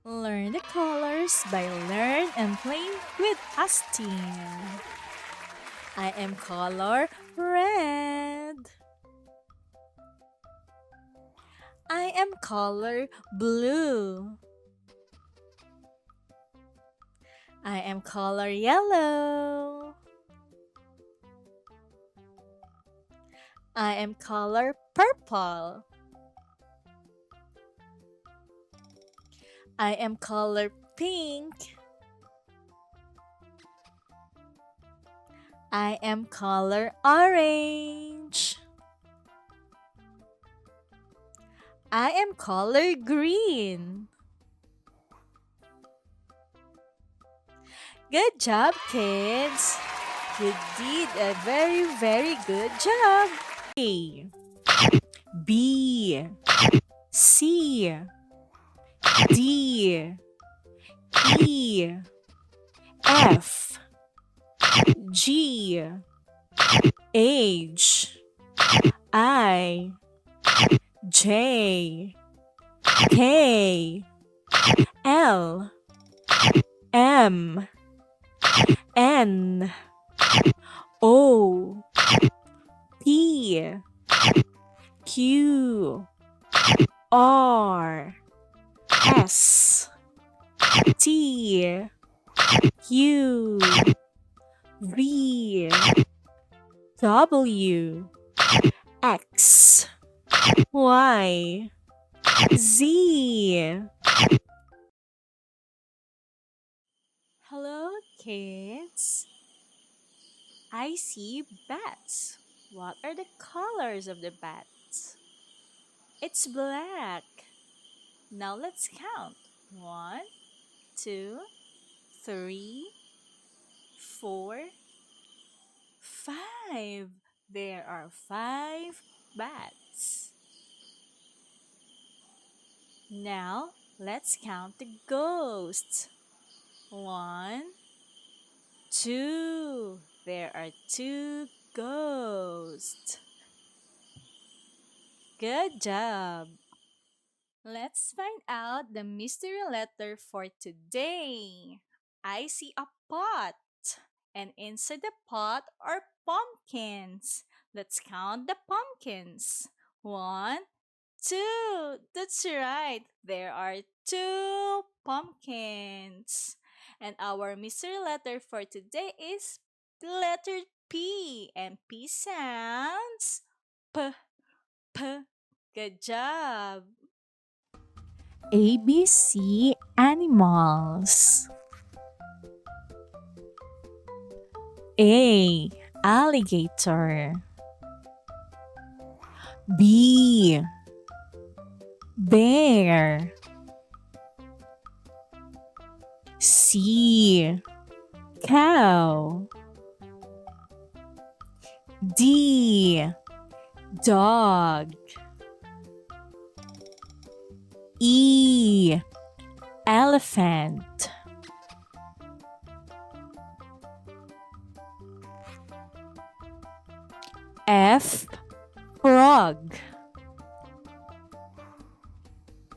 Learn the colors by learn and play with Astin. I am color red. I am color blue. I am color yellow. I am color purple. I am color pink. I am color orange. I am color green. Good job, kids. You did a very, very good job. A, B, C, D, E, F, G, H, I, J, K, L, M, N, O, P, Q, R, S, T, U, V, W, X, Y, Z. Hello, kids. I see bats. What are the colors of the bats? It's black. Now let's count. One, two, three, four, five. There are five bats. Now let's count the ghosts. One, two. There are two ghosts. Good job. Let's find out the mystery letter for today. I see a pot, and inside the pot are pumpkins. Let's count the pumpkins. One, two. That's right. There are two pumpkins. And our mystery letter for today is the letter P. And P sounds P, P. Good job. ABC animals. A. Alligator. B. Bear. C. Cow. D. Dog. E. Elephant. F. Frog.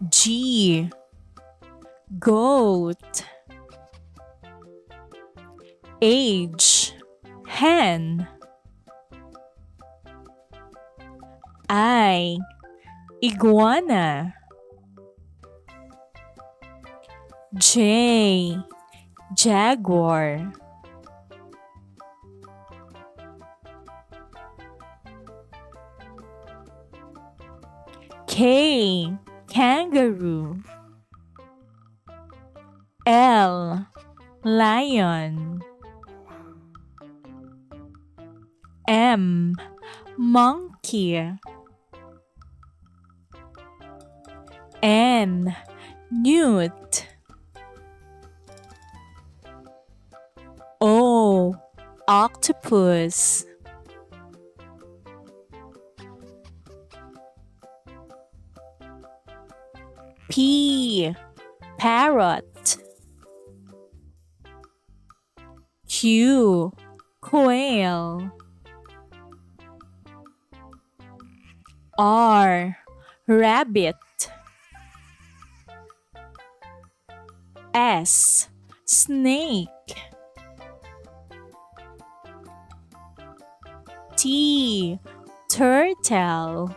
G. Goat. H. Hen. I. Iguana. J. Jaguar. K. Kangaroo. L. Lion. M. Monkey. N. Newt. O. Octopus. P. Parrot. Q. Quail. R. Rabbit. S. Snake. T. Turtle.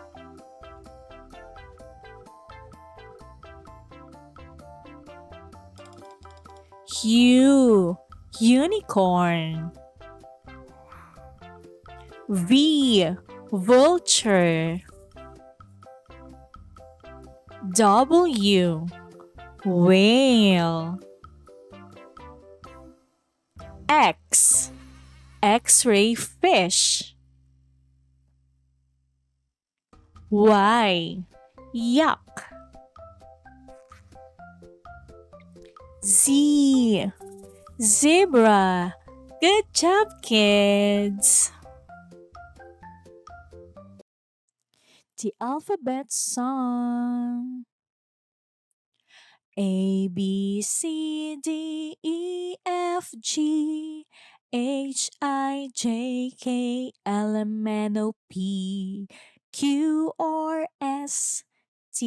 U. Unicorn. V. Vulture. W. Whale. X. X-ray fish. Y. Yuck. Z. Zebra. Good job, kids. The alphabet song. A, B, C, D, E, F, G, H, I, J, K, L, M, N, O, P, Q, R, S, T,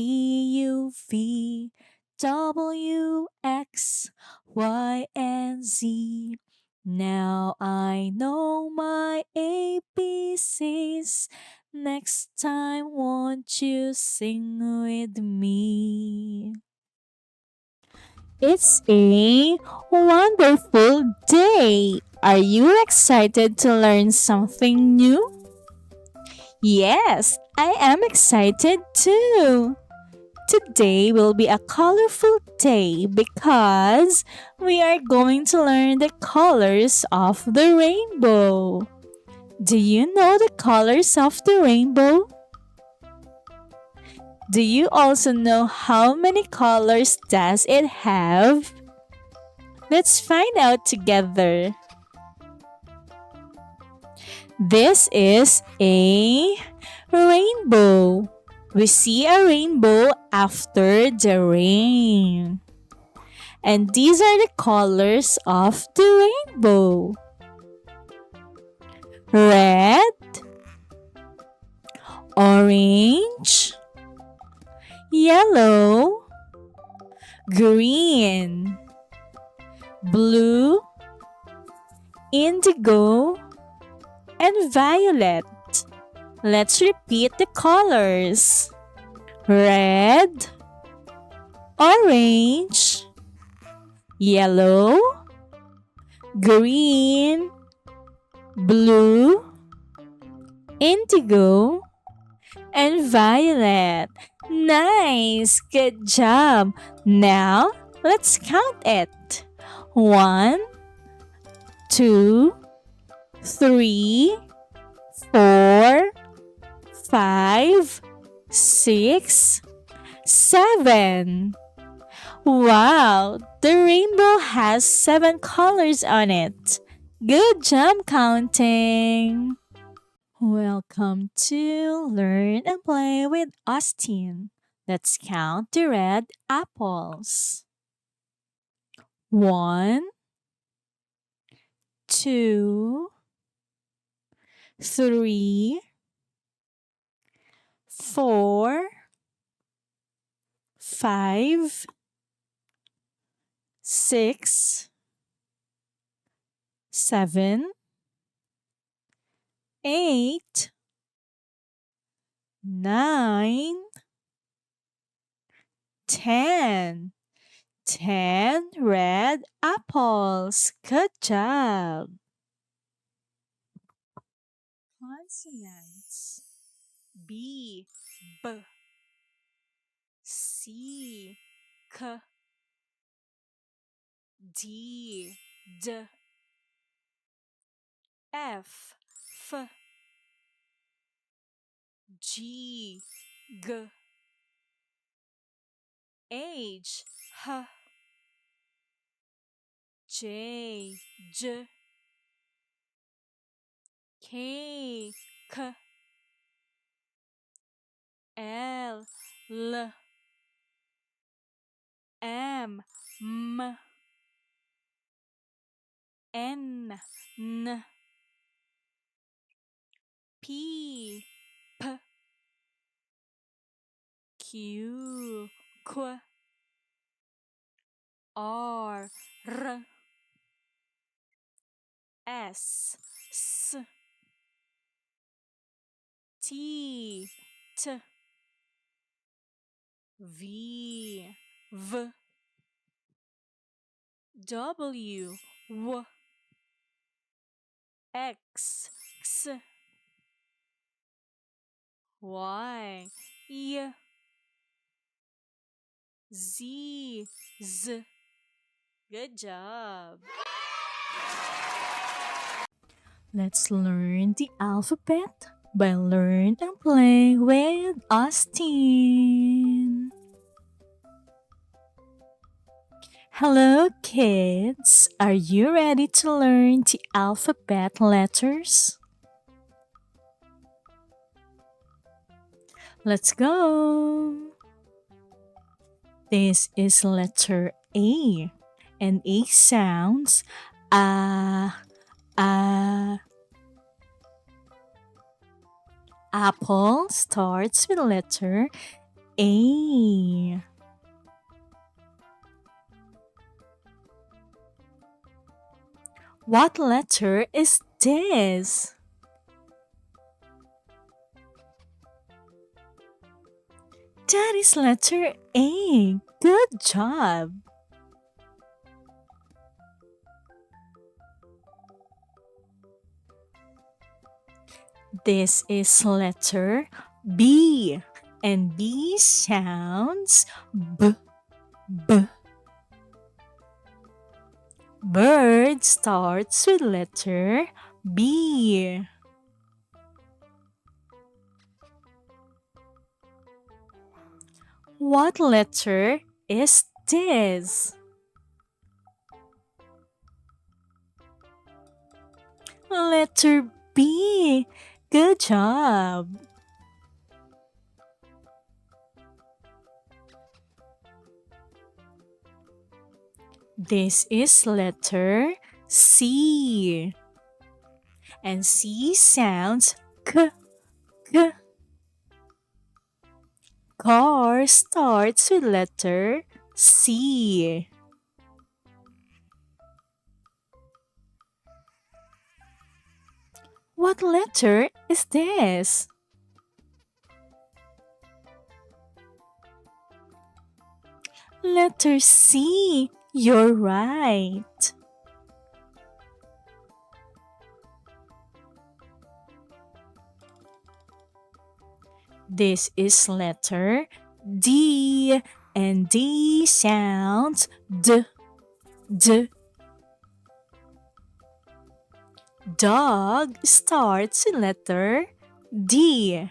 U, V, W, X, Y, and Z. Now I know my ABCs. Next time, won't you sing with me? It's a wonderful day. Are you excited to learn something new? Yes, I am excited too. Today will be a colorful day because we are going to learn the colors of the rainbow. Do you know the colors of the rainbow? Do you also know how many colors does it have? Let's find out together. This is a rainbow. We see a rainbow after the rain. And these are the colors of the rainbow. Red, orange, yellow, green, blue, indigo, and violet. Let's repeat the colors. Red, orange, yellow, green, blue, indigo, and violet. Nice! Good job! Now, let's count it. 1, 2, 3, 4, 5, 6, 7. Wow! The rainbow has 7 colors on it. Good job counting! Welcome to Learn and Play with Austin. Let's count the red apples. 1, 2, 3, 4, 5, 6, 7, 8, 9, 10. 10 red apples. Good job. Consonants. B, B, C, K, D, D, F, F, G, G, H, H, J, J, K, K, L, L, M, M, N, N, P, P, Q, Q, R, R, S, S, T, T, V, V, W, W, X, X, Y, Y, Z, Z. Good job. Let's learn the alphabet by Learn and Play with Austin. Hello, kids. Are you ready to learn the alphabet letters? Let's go. This is letter A, and A sounds a. Apple starts with letter A. What letter is this? That is letter A. Good job. This is letter B, and B sounds B, B. Bird starts with letter B. What letter is this? Letter B. Good job. This is letter C. And C sounds K, K. Car starts with letter C. What letter is this? Letter C. You're right. This is letter D, and D sounds D, D. Dog starts with letter D.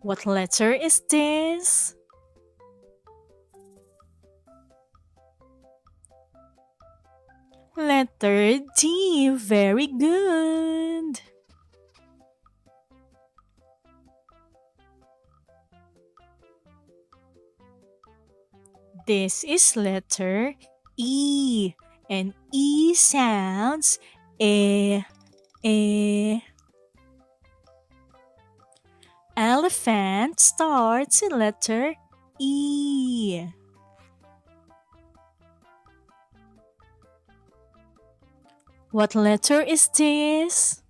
What letter is this? Letter D. Very good. This is letter E, and E sounds E, E. Elephant starts with letter E. What letter is this?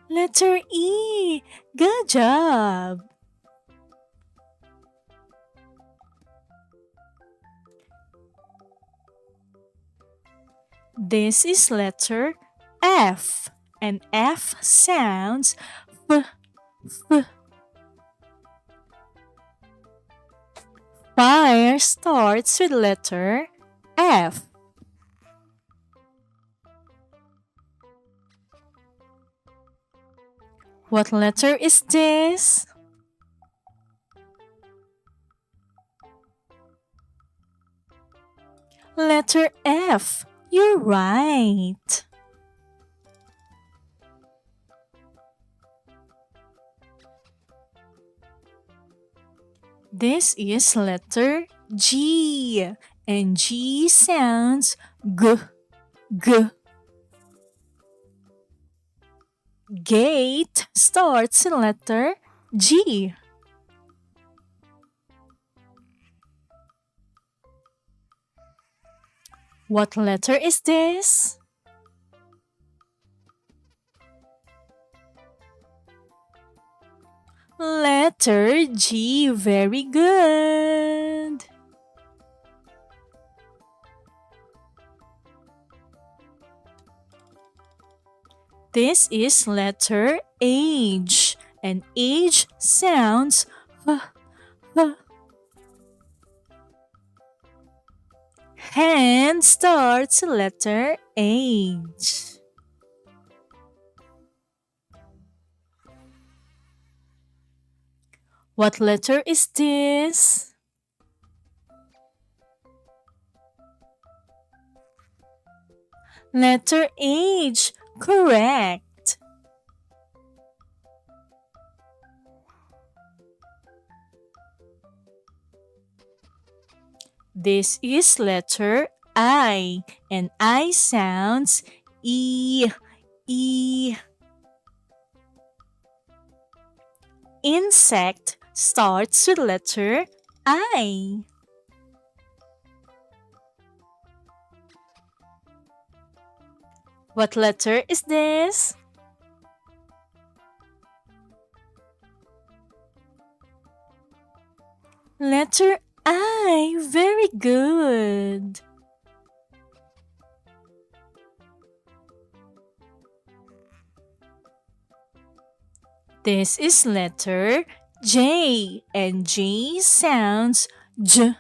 Letter E. Good job. This is letter F, and F sounds F, F. Fire starts with letter F. What letter is this? Letter F. You're right. This is letter G, and G sounds G, G. Gate starts with letter G. What letter is this? Letter G. Very good. This is letter H. And H sounds h. Hand starts letter H. What letter is this? Letter H. Correct. This is letter I, and I sounds E. Insect starts with letter I. What letter is this? Letter I. Very good. This is letter J, and J sounds J.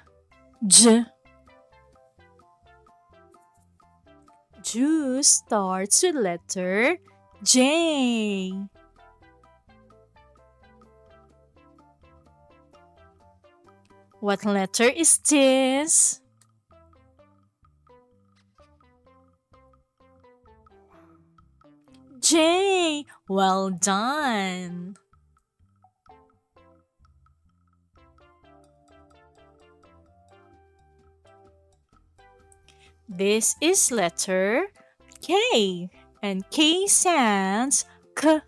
Juice starts with letter J. What letter is this? J. Well done. This is letter K, and K sounds K.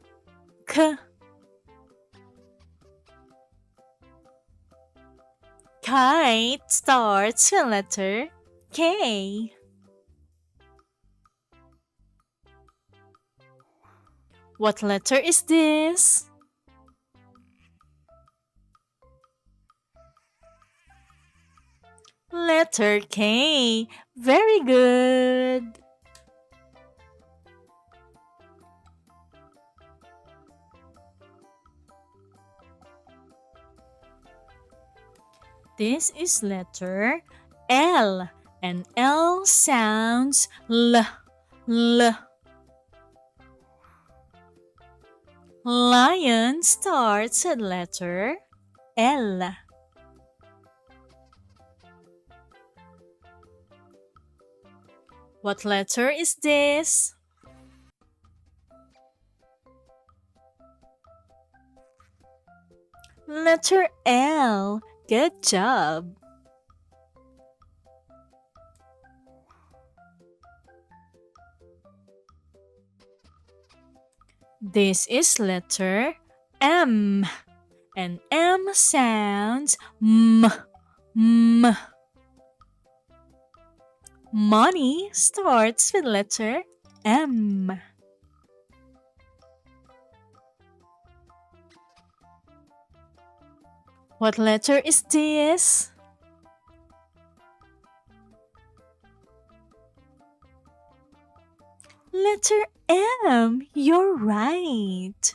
Kite starts with letter K. What letter is this? Letter K. Very good. This is letter L, and L sounds L. Lion starts with letter L. What letter is this? Letter L. Good job. This is letter M, and M sounds M. Money starts with letter M. What letter is this? Letter M. You're right.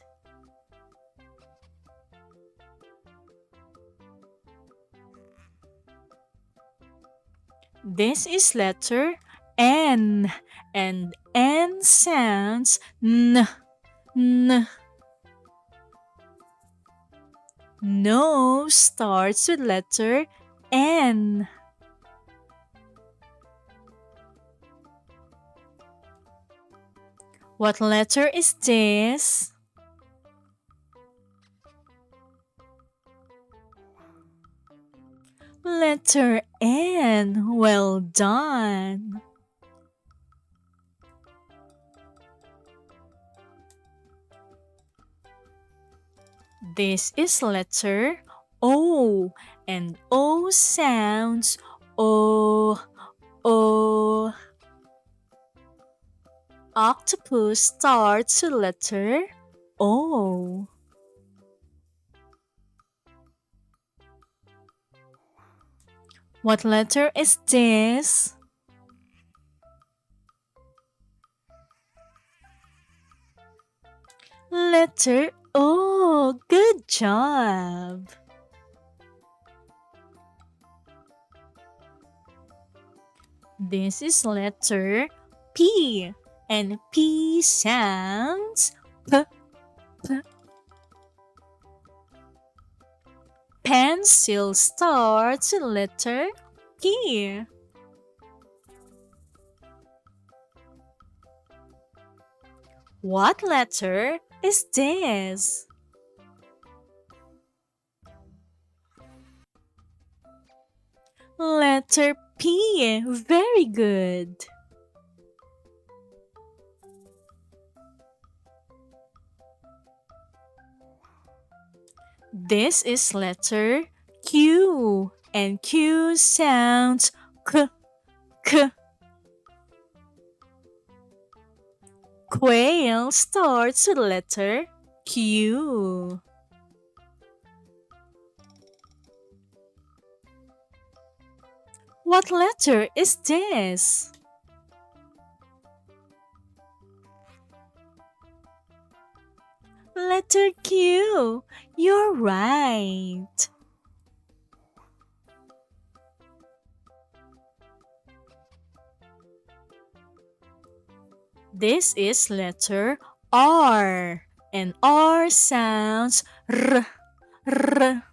This is letter N, and N sounds N. No starts with letter N. What letter is this? Letter N. Well done. This is letter O, and O sounds O, O. Octopus starts with letter O. What letter is this? Letter O. Good job. This is letter P, and P sounds P, P. Pencil starts with letter P. What letter is this? Letter P. Very good. This is letter Q, and Q sounds K, K. Quail starts with letter Q. What letter is this? Letter Q. You're right. This is letter R, and R sounds R, R.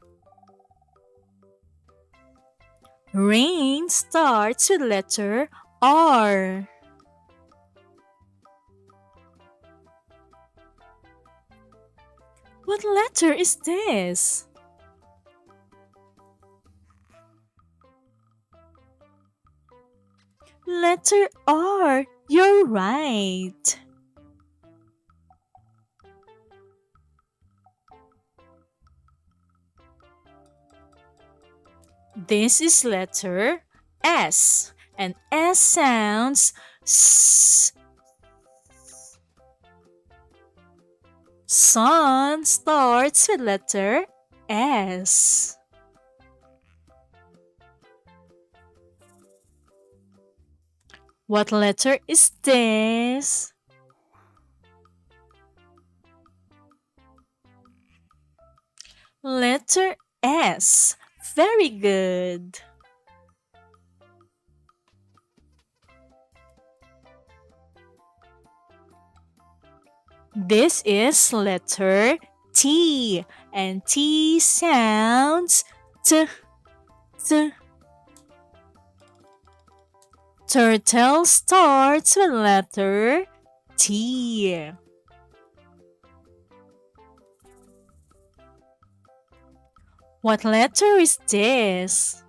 Rain starts with letter R. What letter is this? Letter R. You're right. This is letter S, and S sounds S. Sun starts with letter S. What letter is this? Letter S. Very good. This is letter T, and T sounds T, T. Turtle starts with letter T. What letter is this?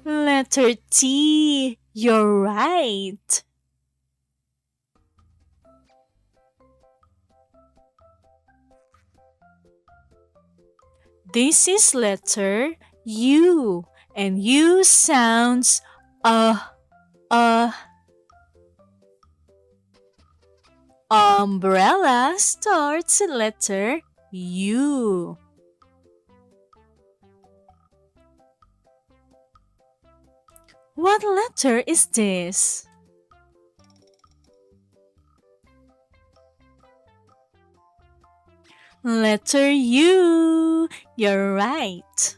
Letter T. You're right. This is letter U, and U sounds Umbrella starts with letter U. What letter is this? Letter U. You're right.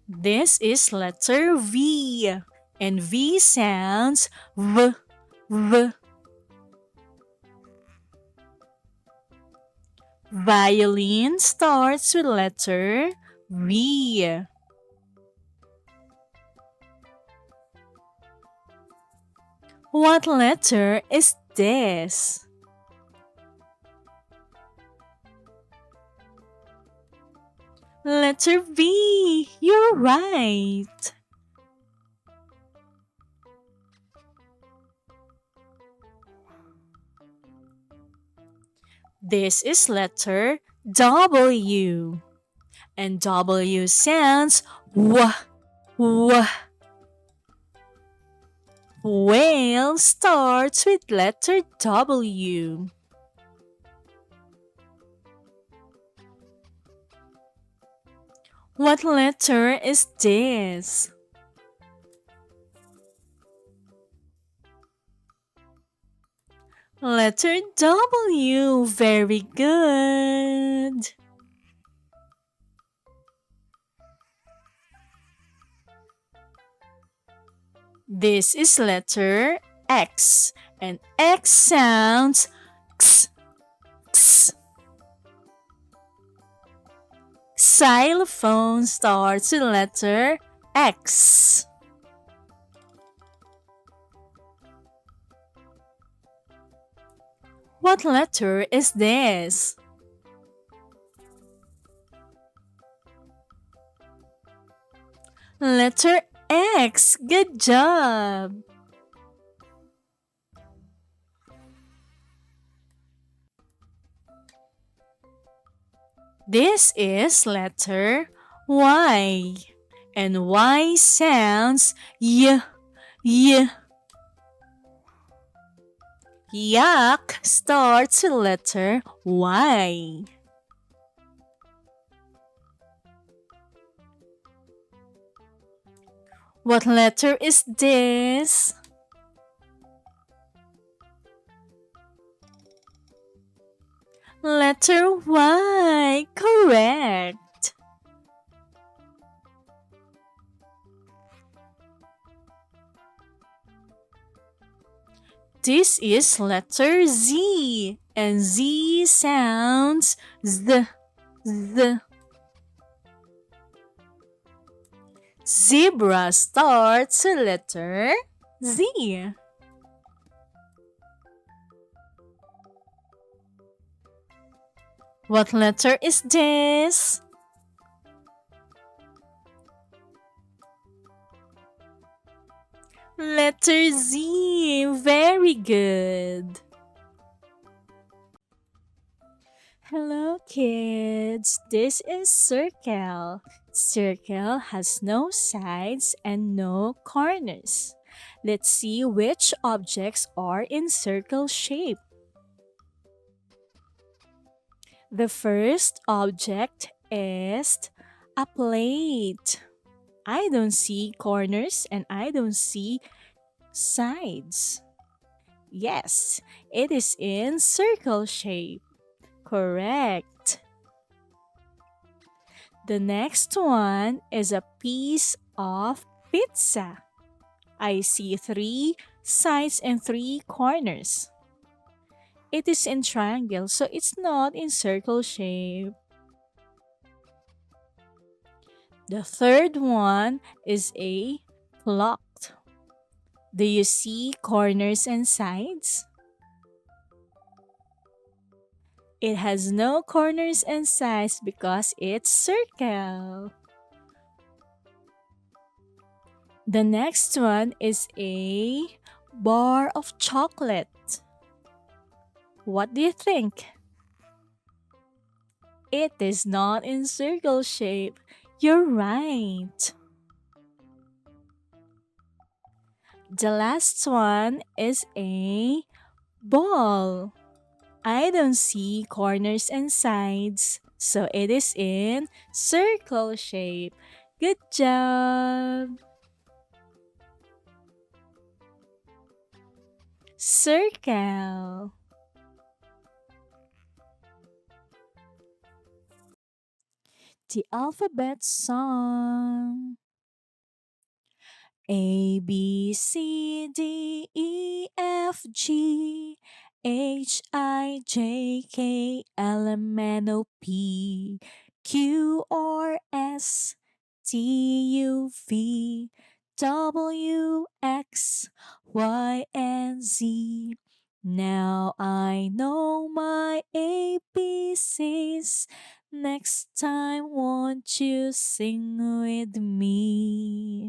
This is letter V, and V sounds V, V. Violin starts with letter V. What letter is this? Letter V. You're right. This is letter W. And W sounds w. W. Whale starts with letter W. What letter is this? Letter W. Very good. This is letter X. And X sounds x, x. Xylophone starts with letter X. What letter is this? Letter X. Good job. This is letter Y. And Y sounds y, y. Yak starts with letter Y. What letter is this? Letter Y. Correct. This is letter Z. And Z sounds z, z. Zebra starts with letter Z. What letter is this? Letter Z. Very good. Hello, kids. This is circle. Circle has no sides and no corners. Let's see which objects are in circle shape. The first object is a plate. I don't see corners and I don't see sides. Yes, it is in circle shape. Correct. The next one is a piece of pizza. I see 3 sides and 3 corners. It is in triangle, so it's not in circle shape. The third one is a clock. Do you see corners and sides? It has no corners and sides because it's circle. The next one is a bar of chocolate. What do you think? It is not in circle shape. You're right. The last one is a ball. I don't see corners and sides, so it is in circle shape. Good job! Circle. The alphabet song. A, B, C, D, E, F, G, H, I, J, K, L, M, N, O, P, Q, R, S, T, U, V, W, X, Y, and Z. Now I know my ABCs. Next time, won't you sing with me?